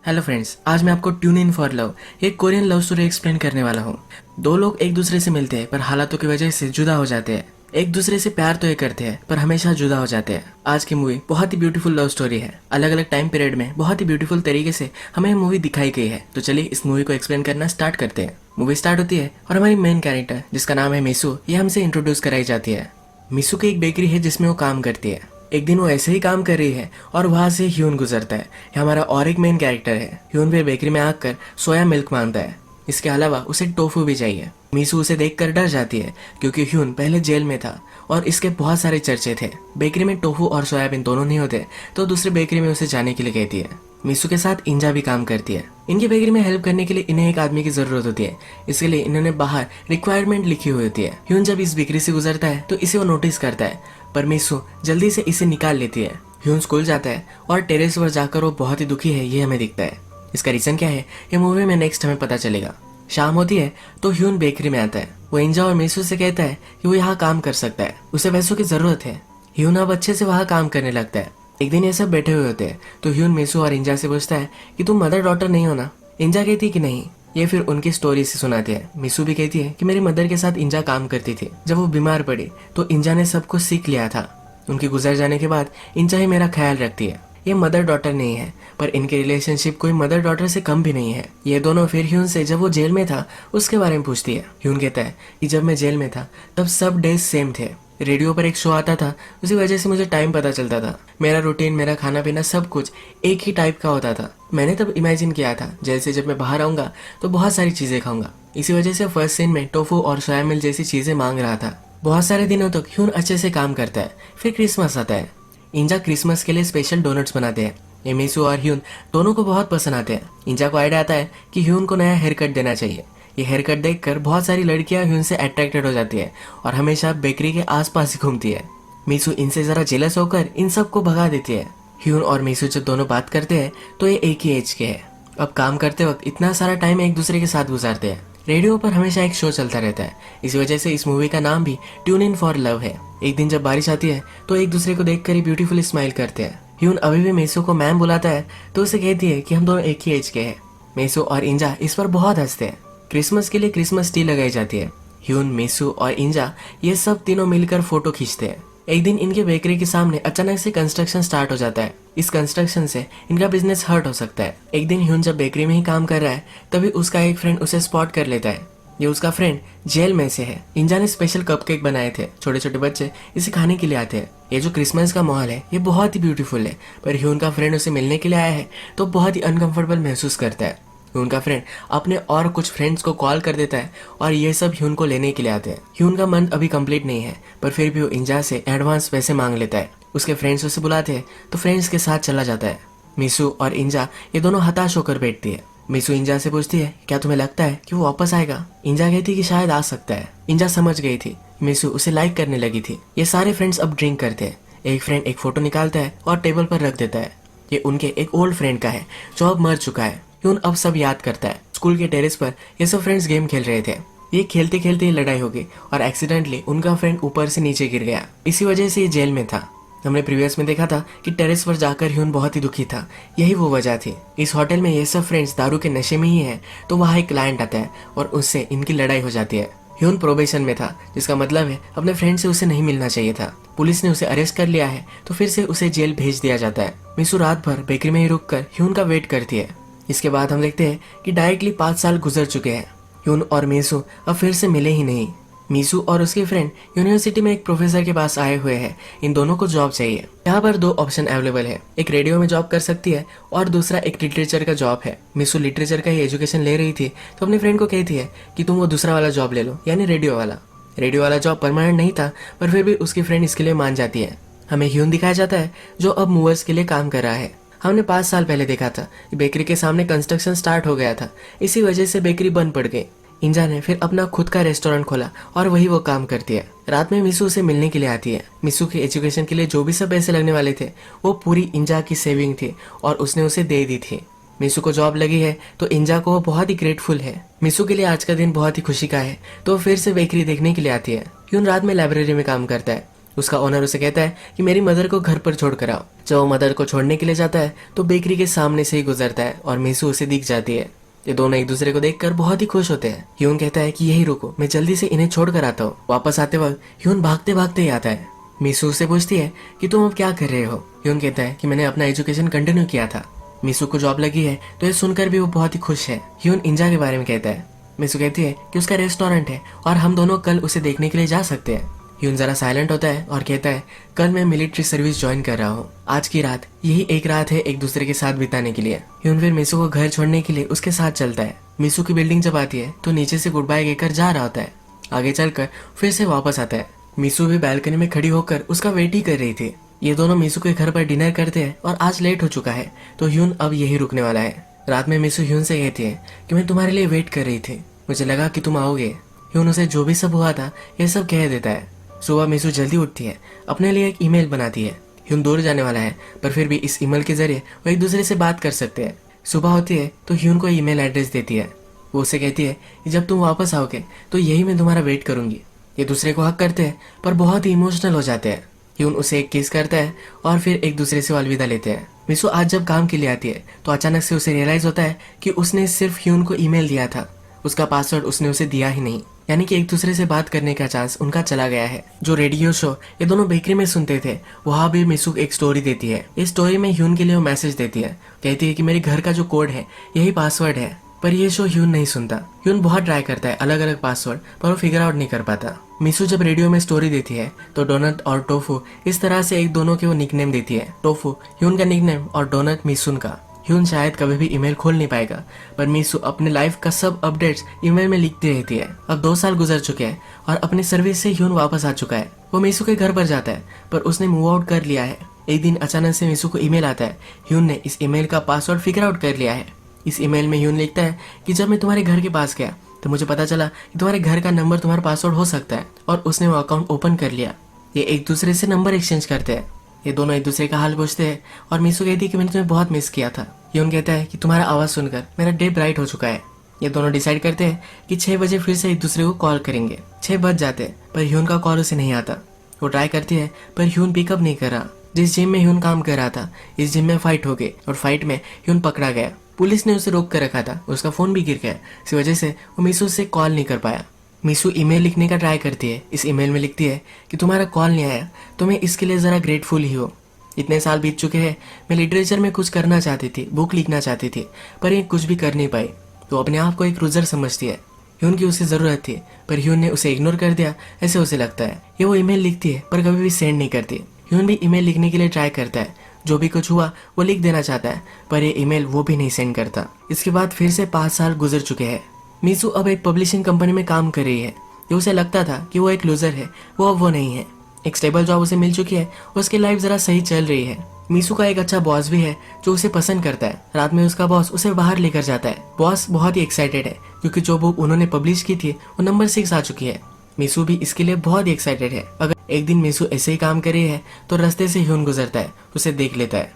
Hello friends, आज मैं आपको ट्यून इन फॉर लव एक कोरियन लव स्टोरी एक्सप्लेन करने वाला हूँ। दो लोग एक दूसरे से मिलते हैं पर हालातों की वजह से जुदा हो जाते हैं। एक दूसरे से प्यार तो ये करते हैं पर हमेशा जुदा हो जाते हैं। आज की मूवी बहुत ही ब्यूटीफुल लव स्टोरी है। अलग अलग टाइम पीरियड में बहुत ही ब्यूटीफुल तरीके से हमें मूवी दिखाई गई है। तो चलिए इस मूवी को एक्सप्लेन करना स्टार्ट करते हैं। मूवी स्टार्ट होती है और हमारी मेन कैरेक्टर जिसका नाम है मिसू, ये हमसे इंट्रोड्यूस कराई जाती है। मिसू की एक बेकरी है जिसमें वो काम करती है। एक दिन वो ऐसे ही काम कर रही है और वहां से ह्यून गुजरता है। ये हमारा और एक मेन कैरेक्टर है। ह्यून फिर बेकरी में आकर सोया मिल्क मांगता है। इसके अलावा उसे टोफू भी चाहिए। मीसू उसे देखकर डर जाती है क्योंकि ह्यून पहले जेल में था और इसके बहुत सारे चर्चे थे। बेकरी में टोफू और सोयाबीन दोनों नहीं होते तो दूसरी बेकरी में उसे जाने के लिए कहती है। मीसू के साथ इंजा भी काम करती है। इनकी बेकरी में हेल्प करने के लिए इन्हें एक आदमी की जरूरत होती है, इसके लिए इन्होंने बाहर रिक्वायरमेंट लिखी हुई होती है। ह्यून जब इस बेकरी से गुजरता है तो इसे वो नोटिस करता है पर मीसू जल्दी से इसे निकाल लेती है। ह्यून स्कूल जाता है और टेरेस पर जाकर वो बहुत ही दुखी है, ये हमें दिखता है। इसका रीजन क्या है ये मूवी में नेक्स्ट हमें पता चलेगा। शाम होती है तो ह्यून बेकरी में आता है। वो इंजा और मीसू से कहता है कि वो यहाँ काम कर सकता है, उसे पैसों की जरूरत है। ह्यून अब अच्छे से वहाँ काम करने लगता है। एक दिन ये सब बैठे हुए होते हैं तो ह्यून मीसू और इंजा से पूछता है कि तुम मदर डॉटर नहीं हो ना। इंजा कहती है कि नहीं। ये फिर उनकी स्टोरी से सुनाती है। मिसू भी कहती है कि मेरी मदर के साथ इंजा काम करती थी। जब वो बीमार पड़ी तो इंजा ने सब कुछ सीख लिया था। उनके गुजर जाने के बाद इंजा ही मेरा ख्याल रखती है। ये मदर डॉटर नहीं है पर इनके रिलेशनशिप कोई मदर डॉटर से कम भी नहीं है। ये दोनों फिर ह्यून से जब वो जेल में था उसके बारे में पूछती है। ह्यून कहता है कि जब मैं जेल में था तब सब डेज सेम थे। रेडियो पर एक शो आता था, उसी वजह से मुझे टाइम पता चलता था। मेरा रूटीन, मेरा खाना पीना सब कुछ एक ही टाइप का होता था। मैंने तब इमेजिन किया था जैसे जब मैं बाहर आऊंगा तो बहुत सारी चीजें खाऊंगा। इसी वजह से फर्स्ट सीन में टोफू और सोया मिल्क जैसी चीजें मांग रहा था। बहुत सारे दिनों तक ह्यून अच्छे से काम करता है। फिर क्रिसमस आता है। इंजा क्रिसमस के लिए स्पेशल डोनट्स बनाते हैं। ये मीसू और ह्यून दोनों को बहुत पसंद आते हैं। इंजा को आइडिया आता है कि ह्यून को नया हेयर कट देना चाहिए। ये हेयर कट देखकर बहुत सारी लड़कियां ह्यून से अट्रैक्टेड हो जाती है और हमेशा बेकरी के आसपास ही घूमती है। मीसू इनसे जरा जेलस होकर इन सबको भगा देती है। ह्यून और मीसू जब दोनों बात करते हैं तो ये एक ही एज के हैं। अब काम करते वक्त इतना सारा टाइम एक दूसरे के साथ गुजारते हैं। रेडियो पर हमेशा एक शो चलता रहता है। इसी वजह से इस मूवी का नाम भी ट्यून इन फॉर लव है। एक दिन जब बारिश आती है तो एक दूसरे को देखकर ही ब्यूटीफुल स्माइल करते हैं। ह्यून अभी भी मीसू को मैम बुलाता है तो उसे कहती है कि हम दोनों एक ही एज के हैं। मीसू और इंजा इस पर बहुत हंसते हैं। क्रिसमस के लिए क्रिसमस ट्री लगाई जाती है। ह्यून, मीसू और इंजा ये सब तीनों मिलकर फोटो खींचते हैं। एक दिन इनके बेकरी के सामने अचानक से कंस्ट्रक्शन स्टार्ट हो जाता है। इस कंस्ट्रक्शन से इनका बिजनेस हर्ट हो सकता है। एक दिन ह्यून जब बेकरी में ही काम कर रहा है तभी उसका एक फ्रेंड उसे स्पॉट कर लेता है। ये उसका फ्रेंड जेल में से है। इंजा ने स्पेशल कपकेक बनाए थे। छोटे छोटे बच्चे इसे खाने के लिए आते हैं। ये जो क्रिसमस का माहौल है ये बहुत ही ब्यूटीफुल है पर ह्यून का फ्रेंड उसे मिलने के लिए आया है तो बहुत ही अनकंफर्टेबल महसूस करता है। ह्यून का फ्रेंड अपने और कुछ फ्रेंड्स को कॉल कर देता है और ये सब ह्यून को लेने के लिए आते हैं। ह्यून का मंथ अभी कंप्लीट नहीं है पर फिर भी वो इंजा से एडवांस पैसे मांग लेता है। उसके फ्रेंड्स उसे बुलाते हैं तो फ्रेंड्स के साथ चला जाता है। मीसू और इंजा ये दोनों हताश होकर बैठती है। मीसू इंजा से पूछती है क्या तुम्हें लगता है कि वो वापस आएगा। इंजा कहती कि शायद आ सकता है। इंजा समझ गई थी। मीसू उसे लाइक करने लगी थी। ये सारे फ्रेंड्स अब ड्रिंक करते हैं। एक फ्रेंड एक फोटो निकालता है और टेबल पर रख देता है। ये उनके एक ओल्ड फ्रेंड का है जो अब मर चुका है। ह्यून अब सब याद करता है। स्कूल के टेरेस पर ये सब फ्रेंड्स गेम खेल रहे थे। ये खेलते खेलते ही लड़ाई हो गई और एक्सीडेंटली उनका फ्रेंड ऊपर से नीचे गिर गया। इसी वजह से ये जेल में था। हमने प्रीवियस में देखा था कि टेरेस पर जाकर ह्यून बहुत ही दुखी था। यही वो वजह थी। इस होटल में ये सब फ्रेंड्स दारू के नशे में ही है तो वहाँ एक क्लाइंट आता है और उससे इनकी लड़ाई हो जाती है। ह्यून प्रोबेशन में था जिसका मतलब है अपने फ्रेंड से उसे नहीं मिलना चाहिए था। पुलिस ने उसे अरेस्ट कर लिया है तो फिर से उसे जेल भेज दिया जाता है। मीसू रात भर बेकरी में ही रुक कर ह्यून का वेट करती है। इसके बाद हम देखते हैं कि डायरेक्टली 5 साल गुजर चुके हैं। ह्यून और मीसू अब फिर से मिले ही नहीं। मीसू और उसके फ्रेंड यूनिवर्सिटी में एक प्रोफेसर के पास आए हुए हैं। इन दोनों को जॉब चाहिए। यहाँ पर 2 ऑप्शन अवेलेबल है। एक रेडियो में जॉब कर सकती है और दूसरा एक लिटरेचर का जॉब है। मीसू लिटरेचर का ही एजुकेशन ले रही थी तो अपने फ्रेंड को कहती है कि तुम वो दूसरा वाला जॉब ले लो, यानी रेडियो वाला। रेडियो वाला जॉब परमानेंट नहीं था पर फिर भी उसकी फ्रेंड इसके लिए मान जाती है। हमें ह्यून दिखाया जाता है जो अब मूवर्स के लिए काम कर रहा है। हमने 5 साल पहले देखा था बेकरी के सामने कंस्ट्रक्शन स्टार्ट हो गया था। इसी वजह से बेकरी बंद पड़ गई। इंजा ने फिर अपना खुद का रेस्टोरेंट खोला और वही वो काम करती है। रात में मिसू उसे मिलने के लिए आती है। मिसू के एजुकेशन के लिए जो भी सब पैसे लगने वाले थे वो पूरी इंजा की सेविंग थी और उसने उसे दे दी थी। मिसू को जॉब लगी है तो इंजा को वो बहुत ही ग्रेटफुल है। मिसू के लिए आज का दिन बहुत ही खुशी का है तो फिर से बेकरी देखने के लिए आती है। ह्यून रात में लाइब्रेरी में काम करता है। उसका ओनर उसे कहता है कि मेरी मदर को घर पर छोड़ कर आओ। जब वो मदर को छोड़ने के लिए जाता है तो बेकरी के सामने से ही गुजरता है और मीसू उसे दिख जाती है। ये दोनों एक दूसरे को देखकर बहुत ही खुश होते हैं। ह्यून कहता है कि यही रुको, मैं जल्दी से इन्हें छोड़ कर आता हूँ। वापस आते वक्त ह्यून भागते भागते ही आता है। मीसू उससे पूछती है कि तुम अब क्या कर रहे हो। ह्यून कहता है कि मैंने अपना एजुकेशन कंटिन्यू किया था। मीसू को जॉब लगी है तो ये सुनकर भी वो बहुत ही खुश है। ह्यून इंजा के बारे में कहता है। मीसू कहती है कि उसका रेस्टोरेंट है और हम दोनों कल उसे देखने के लिए जा सकते हैं। ह्यून जरा साइलेंट होता है और कहता है कल मैं मिलिट्री सर्विस ज्वाइन कर रहा हूँ। आज की रात यही एक रात है एक दूसरे के साथ बिताने के लिए। ह्यून फिर मीसू को घर छोड़ने के लिए उसके साथ चलता है। मीसू की बिल्डिंग जब आती है तो नीचे से गुड बाय कहकर जा रहा होता है। आगे चलकर फिर से वापस आता है। मीसू भी बालकनी में खड़ी होकर उसका वेट ही कर रही थी। ये दोनों मीसू के घर पर डिनर करते हैं और आज लेट हो चुका है तो ह्यून अब यही रुकने वाला है। रात में मीसू ह्यून से कहती है कि मैं तुम्हारे लिए वेट कर रही थी, मुझे लगा कि तुम आओगे। ह्यून उसे जो भी सब हुआ था ये सब कह देता है। सुबह मीसू जल्दी उठती है, अपने लिए एक ईमेल बनाती है। ह्यून दूर जाने वाला है पर फिर भी इस ईमेल के जरिए वो एक दूसरे से बात कर सकते हैं। सुबह होती है तो ह्यून को ईमेल एड्रेस देती है। वो उसे कहती है कि जब तुम वापस आओगे तो यही मैं तुम्हारा वेट करूंगी। ये दूसरे को हक करते हैं पर बहुत ही इमोशनल हो जाते हैं। ह्यून उसे एक किस करता है और फिर एक दूसरे से अलविदा लेते हैं। मीसू आज जब काम के लिए आती है तो अचानक से उसे रियलाइज होता है कि उसने सिर्फ ह्यून को ईमेल दिया था, उसका पासवर्ड उसने उसे दिया ही नहीं। यानी कि एक दूसरे से बात करने का चांस उनका चला गया है। जो रेडियो शो ये दोनों बेकरी में सुनते थे वहाँ भी मीसू एक स्टोरी देती है। इस स्टोरी में ह्यून के लिए वो मैसेज देती है, कहती है कि मेरे घर का जो कोड है यही पासवर्ड है। पर ये शो ह्यून नहीं सुनता। ह्यून बहुत ट्राई करता है अलग अलग पासवर्ड पर वो फिगर आउट नहीं कर पाता। मीसू जब रेडियो में स्टोरी देती है तो डोनट और टोफू इस तरह से एक दोनों के वो निकनेम देती है। टोफू ह्यून का निकनेम और डोनट मीसून का। ह्यून शायद कभी भी ईमेल खोल नहीं पाएगा पर मीसू अपने लाइफ का सब अपडेट्स ईमेल में लिखती रहती है। अब 2 साल गुजर चुके हैं और अपनी सर्विस से ह्यून वापस आ चुका है। वो मीसू के घर पर जाता है पर उसने मूव आउट कर लिया है। एक दिन अचानक से मीसू को ईमेल आता है, ह्यून ने इस ईमेल का पासवर्ड फिगर आउट कर लिया है। इस ईमेल में ह्यून लिखता है कि जब मैं तुम्हारे घर के पास गया तो मुझे पता चला कि तुम्हारे घर का नंबर तुम्हारा पासवर्ड हो सकता है और उसने वो अकाउंट ओपन कर लिया। ये एक दूसरे से नंबर एक्सचेंज करते हैं। ये दोनों एक दूसरे का हाल पूछते हैं और मीसू कहती है कि मैंने तुम्हें बहुत मिस किया था। ह्यून कहता है कि तुम्हारा आवाज सुनकर मेरा डे ब्राइट हो चुका है। ये दोनों डिसाइड करते हैं कि 6 बजे फिर से एक दूसरे को कॉल करेंगे। 6 बज जाते हैं पर ह्यून का कॉल उसे नहीं आता। वो ट्राई करती है पर ह्यून पिकअप नहीं कर रहा। जिस जिम में ह्यून काम कर रहा था इस जिम में फाइट हो गई और फाइट में ह्यून पकड़ा गया। पुलिस ने उसे रोक कर रखा था, उसका फोन भी गिर गया। इस वजह से वो मीसू से कॉल नहीं कर पाया। मीसू ईमेल लिखने का ट्राई करती है। इस ईमेल में लिखती है कि तुम्हारा कॉल नहीं आया तो मैं इसके लिए जरा ग्रेटफुल ही हो। इतने साल बीत चुके हैं, मैं लिटरेचर में कुछ करना चाहती थी, बुक लिखना चाहती थी पर ये कुछ भी कर नहीं पाई। तो अपने आप को एक लूजर समझती है। ह्यून की उसे जरूरत थी पर ह्यून ने उसे इग्नोर कर दिया, ऐसे उसे लगता है। ये वो ईमेल लिखती है पर कभी भी सेंड नहीं करती। ह्यून भी ईमेल लिखने के लिए ट्राई करता है, जो भी कुछ हुआ वो लिख देना चाहता है पर ये ईमेल वो भी नहीं सेंड करता। इसके बाद फिर से 5 साल गुजर चुके हैं। मीसू अब एक पब्लिशिंग कंपनी में काम कर रही है। ये उसे लगता था कि वो एक लूजर है, वो अब वो नहीं है। एक स्टेबल जॉब उसे मिल चुकी है, उसकी लाइफ जरा सही चल रही है। मीसू का एक अच्छा बॉस भी है जो उसे पसंद करता है। रात में उसका बॉस उसे बाहर लेकर जाता है। बॉस बहुत ही एक्साइटेड है क्योंकि जो बुक उन्होंने पब्लिश की थी वो नंबर 6 आ चुकी है। मीसू भी इसके लिए बहुत ही एक्साइटेड है। अगर एक दिन मीसू ऐसे ही काम कर रही है तो रास्ते से ह्यून गुजरता है, उसे देख लेता है।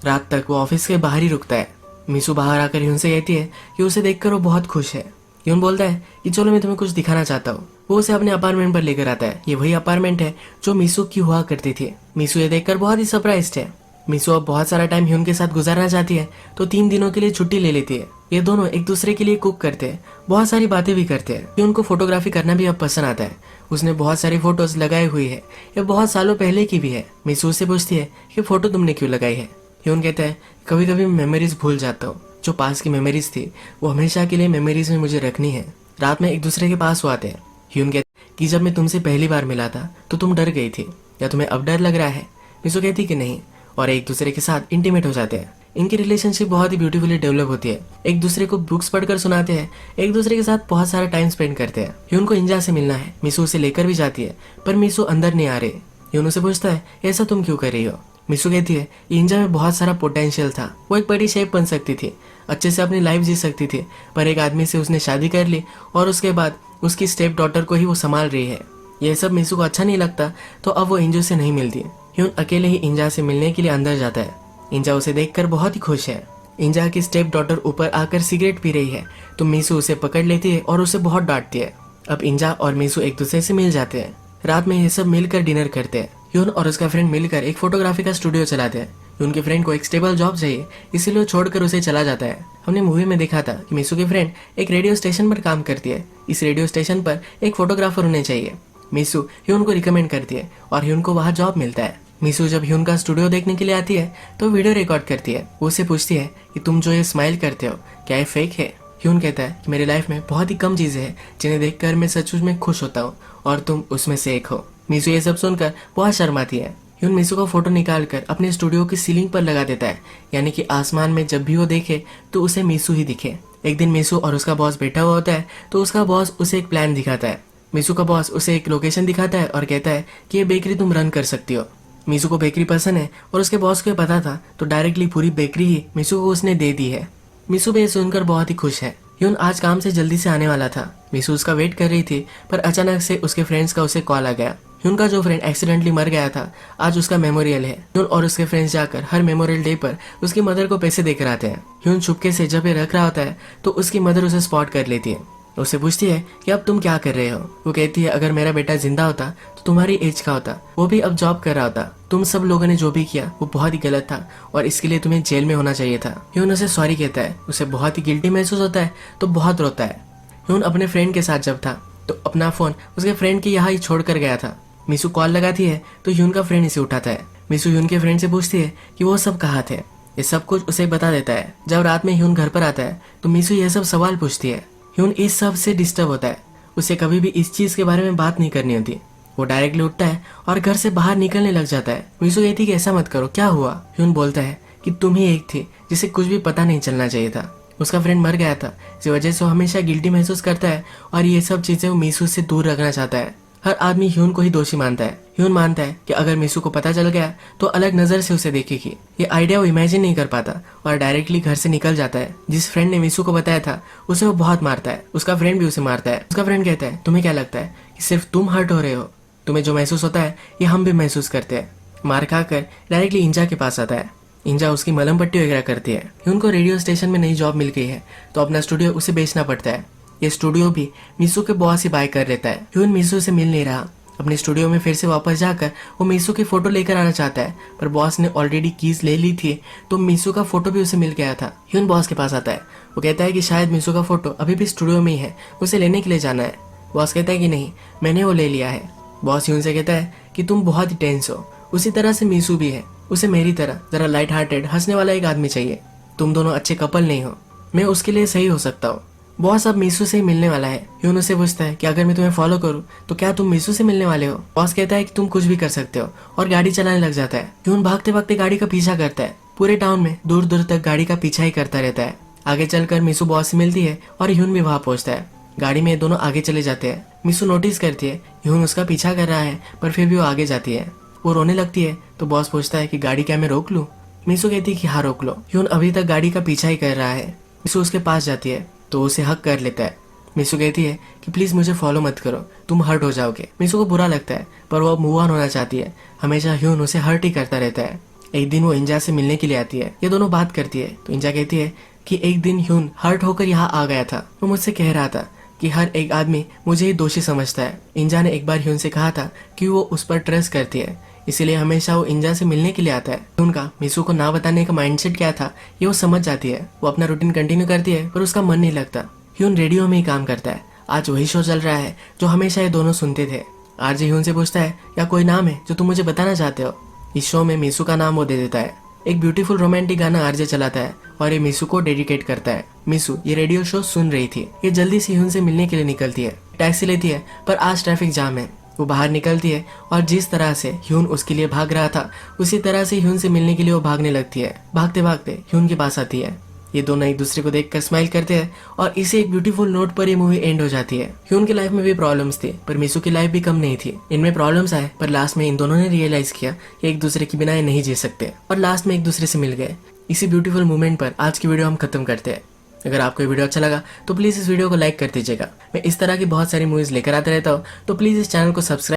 रात तक वो ऑफिस के बाहर ही रुकता है। मीसू बाहर आकर ह्यून से कहती है कि उसे देखकर वो बहुत खुश है। ह्यून बोलता है कि चलो मैं तुम्हें कुछ दिखाना चाहता हूँ। वो उसे अपने अपार्टमेंट पर लेकर आता है। ये वही अपार्टमेंट है जो मीसू की हुआ करती थी। मीसू ये देखकर बहुत ही सरप्राइज्ड है। मीसू अब बहुत सारा टाइम ह्यून के साथ गुजारना चाहती है तो 3 दिनों के लिए छुट्टी ले लेती है। ये दोनों एक दूसरे के लिए कुक करते हैं, बहुत सारी बातें भी करते हैं। ह्यून को फोटोग्राफी करना भी अब पसंद आता है। उसने बहुत सारी फोटोज लगाई हुई है, ये बहुत सालों पहले की भी है। मीसू से पूछती है कि फोटो तुमने क्यों लगाई है। ह्यून कहता है कभी कभी मेमोरीज भूल जाता हूँ, जो पास की मेमोरीज थी वो हमेशा के लिए मेमोरीज में मुझे रखनी है। रात में एक दूसरे के पास वो आते हैं। ह्यून कहता है कि जब मैं तुमसे पहली बार मिला था तो तुम डर गई थी, या तुम्हें अब डर लग रहा है। मीसू कहती कि नहीं और एक दूसरे के साथ इंटीमेट हो जाते हैं। इनकी रिलेशनशिप बहुत ही ब्यूटीफुली डेवलप होती है। एक दूसरे को बुक्स पढ़कर सुनाते हैं, एक दूसरे के साथ बहुत सारा टाइम स्पेंड करते हैं। ह्यून को इंजा से मिलना है, मीसू उसे लेकर भी जाती है पर मीसू अंदर नहीं आ रही। ह्यून उसे पूछता है ऐसा तुम क्यों कर रही हो। मीसू कहती है इंजा में बहुत सारा पोटेंशियल था, वो एक बड़ी शेफ बन सकती थी, अच्छे से अपनी लाइफ जी सकती थी, पर एक आदमी से उसने शादी कर ली और उसके बाद उसकी स्टेप डॉटर को ही वो संभाल रही है। यह सब मीसू को अच्छा नहीं लगता तो अब वो इंजो से नहीं मिलती। ह्यून अकेले ही इंजा से मिलने के लिए अंदर जाता है। इंजा उसे देखकर बहुत ही खुश है। इंजा की स्टेप डॉटर ऊपर आकर सिगरेट पी रही है तो मीसू उसे पकड़ लेती है और उसे बहुत डांटती है। अब इंजा और मीसू एक दूसरे से मिल जाते हैं। रात में ये सब मिलकर डिनर करते हैं। ह्यून और उसका फ्रेंड मिलकर एक फोटोग्राफी का स्टूडियो चलाते हैं। ह्यून के फ्रेंड को एक स्टेबल जॉब चाहिए, इसीलिए वो छोड़कर उसे चला जाता है। हमने मूवी में देखा था कि मिसू की फ्रेंड एक रेडियो स्टेशन पर काम करती है। इस रेडियो स्टेशन पर एक फोटोग्राफर होने चाहिए। मिसू ह्यून को रिकमेंड करती है और ह्यून को वहाँ जॉब मिलता है। मिसू जब ह्यून का स्टूडियो देखने के लिए आती है तो वीडियो रिकॉर्ड करती है। वो उससे पूछती है कि तुम जो ये स्माइल करते हो क्या ये फेक है। ह्यून कहता है कि मेरी लाइफ में बहुत ही कम चीजें हैं जिन्हें देखकर मैं सचमुच में खुश होता हूँ और तुम उसमें से एक हो। मिसू ये सब सुनकर बहुत शर्माती है। ह्यून मिसू का फोटो निकालकर अपने स्टूडियो की सीलिंग पर लगा देता है, यानी कि आसमान में जब भी वो देखे तो उसे मिसू ही दिखे। एक दिन मिसू और उसका बॉस बैठा हुआ होता है तो उसका बॉस उसे एक प्लान दिखाता है। मिसू का बॉस उसे एक लोकेशन दिखाता है और कहता है कि ये बेकरी तुम रन कर सकती हो। मिसू को बेकरी पसंद है और उसके बॉस को पता था तो डायरेक्टली पूरी बेकरी ही मिसू को उसने दे दी है। मिसू भी सुनकर बहुत ही खुश है। ह्यून आज काम से जल्दी से आने वाला था। मिसू उसका वेट कर रही थी पर अचानक से उसके फ्रेंड्स का उसे कॉल आ गया। ह्यून का जो फ्रेंड एक्सीडेंटली मर गया था आज उसका मेमोरियल है। ह्यून और उसके फ्रेंड्स जाकर हर मेमोरियल डे पर उसकी मदर को पैसे देकर आते हैं। ह्यून चुपके से जब ये रख रहा होता है तो उसकी मदर उसे स्पॉट कर लेती है। उससे पूछती है कि अब तुम क्या कर रहे हो। वो कहती है अगर मेरा बेटा जिंदा होता तो तुम्हारी एज का होता, वो भी अब जॉब कर रहा होता। तुम सब लोगों ने जो भी किया वो बहुत ही गलत था और इसके लिए तुम्हें जेल में होना चाहिए था। ह्यून उसे सॉरी कहता है। उसे बहुत ही गिल्टी महसूस होता है तो बहुत रोता है। ह्यून अपने फ्रेंड के साथ जब था तो अपना फोन उसके फ्रेंड के यहाँ ही छोड़ कर गया था। मिसू कॉल लगाती है तो ह्यून का फ्रेंड इसे उठाता है। मिसू ह्यून के फ्रेंड से पूछती है कि वो सब कहाँ थे। ये सब कुछ उसे बता देता है। जब रात में ह्यून घर पर आता है तो मिसू ये सब सवाल पूछती है। ह्यून इस सब से डिस्टर्ब होता है। उसे कभी भी इस चीज के बारे में बात नहीं करनी होती। वो डायरेक्टली उठता है और घर से बाहर निकलने लग जाता है। मिसू कहती है कि ऐसा मत करो, क्या हुआ। ह्यून बोलता है कि तुम ही एक थी जिसे कुछ भी पता नहीं चलना चाहिए था। उसका फ्रेंड मर गया था, इस वजह से वो हमेशा गिल्टी महसूस करता है और ये सब चीजें वो मिसू से दूर रखना चाहता है। हर आदमी ह्यून को ही दोषी मानता है। ह्यून मानता है कि अगर मिसू को पता चल गया तो अलग नजर से उसे देखेगी। ये आइडिया वो इमेजिन नहीं कर पाता और डायरेक्टली घर से निकल जाता है। जिस फ्रेंड ने मिसू को बताया था उसे वो बहुत मारता है। उसका फ्रेंड भी उसे मारता है। उसका फ्रेंड कहता है तुम्हें क्या लगता है कि सिर्फ तुम हर्ट हो रहे हो, तुम्हें जो महसूस होता है ये हम भी महसूस करते हैं। मार खाकर डायरेक्टली इंजा के पास आता है। इंजा उसकी मलहम पट्टी वगैरह करती है। ह्यून को रेडियो स्टेशन में नई जॉब मिल गई है तो अपना स्टूडियो उसे बेचना पड़ता है। ये स्टूडियो भी मिसू के बॉस ही बाय कर लेता है। ह्यून मिसू से मिल नहीं रहा। अपने स्टूडियो में फिर से वापस जाकर वो मिसू की फोटो लेकर आना चाहता है पर बॉस ने ऑलरेडी कीज ले ली थी तो मिसू का फोटो भी उसे मिल गया था। ह्यून बॉस के पास आता है। वो कहता है कि शायद मिसू का फोटो अभी भी स्टूडियो में ही है, उसे लेने के लिए जाना है। बॉस कहता है कि नहीं, मैंने वो ले लिया है। बॉस ह्यून से कहता है कि तुम बहुत ही टेंस हो, उसी तरह से मिसू भी है। उसे मेरी तरह जरा लाइट हार्टेड हंसने वाला एक आदमी चाहिए। तुम दोनों अच्छे कपल नहीं हो, मैं उसके लिए सही हो सकता हूँ। बॉस अब मिसू से ही मिलने वाला है। ह्यून उससे पूछता है कि अगर मैं तुम्हें फॉलो करूं तो क्या तुम मिसू से मिलने वाले हो। बॉस कहता है कि तुम कुछ भी कर सकते हो और गाड़ी चलाने लग जाता है। ह्यून भागते भागते गाड़ी का पीछा करता है। पूरे टाउन में दूर दूर तक गाड़ी का पीछा ही करता रहता है। आगे चलकर मिसू बॉस से मिलती है और ह्यून भी वहां पहुंचता है। गाड़ी में दोनों आगे चले जाते हैं। मिसू नोटिस करती है ह्यून उसका पीछा कर रहा है पर फिर भी वो आगे जाती है। वो रोने लगती है तो बॉस पूछता है कि गाड़ी क्या मैं रोक लूं। मिसू कहती है कि हाँ रोक लो। ह्यून अभी तक गाड़ी का पीछा ही कर रहा है। मिसू उसके पास जाती है तो उसे हक कर लेता है। मिसू कहती है कि प्लीज मुझे फॉलो मत करो, तुम हर्ट हो जाओगे। मिसू को बुरा लगता है पर वो अब मूव ऑन होना चाहती है। हमेशा ह्यून उसे हर्ट ही करता रहता है। एक दिन वो इंजा से मिलने के लिए आती है। ये दोनों बात करती है तो इंजा कहती है कि एक दिन ह्यून हर्ट होकर यहाँ आ गया था। वो मुझसे कह रहा था कि हर एक आदमी मुझे ही दोषी समझता है। इंजा ने एक बार ह्यून से कहा था कि वो उस पर ट्रस्ट करती है, इसीलिए हमेशा वो इंजा से मिलने के लिए आता है। उनका मिसू को ना बताने का माइंडसेट क्या था ये वो समझ जाती है। वो अपना रूटीन कंटिन्यू करती है पर उसका मन नहीं लगता। ह्यून रेडियो में ही काम करता है। आज वही शो चल रहा है जो हमेशा ये दोनों सुनते थे। आरजे ह्यून से पूछता है या कोई नाम है जो तुम मुझे बताना चाहते हो। इस शो में मिसू का नाम वो दे देता है। एक ब्यूटीफुल रोमांटिक गाना आरजे चलाता है और ये मिसू को डेडिकेट करता है। मिसू ये रेडियो शो सुन रही थी। ये जल्दी से ह्यून से मिलने के लिए निकलती है। टैक्सी लेती है पर आज ट्रैफिक जाम है। वो बाहर निकलती है और जिस तरह से ह्यून उसके लिए भाग रहा था उसी तरह से ह्यून से मिलने के लिए वो भागने लगती है। भागते भागते ह्यून के पास आती है। ये दोनों एक दूसरे को देखकर स्माइल करते हैं और इसे एक ब्यूटीफुल नोट पर ये मूवी एंड हो जाती है। ह्यून की लाइफ में भी प्रॉब्लम्स थी पर मिसू की लाइफ भी कम नहीं थी। इनमें प्रॉब्लम्स आए पर लास्ट में इन दोनों ने रियलाइज किया कि एक दूसरे के बिना ये नहीं जी सकते और लास्ट में एक दूसरे से मिल गए। इसी ब्यूटीफुल मोमेंट पर आज की वीडियो हम खत्म करते हैं। अगर आपको ये वीडियो अच्छा लगा तो प्लीज इस वीडियो को लाइक कर दीजिएगा। मैं इस तरह की बहुत सारी मूवीज लेकर आता रहता हूँ तो प्लीज इस चैनल को सब्सक्राइब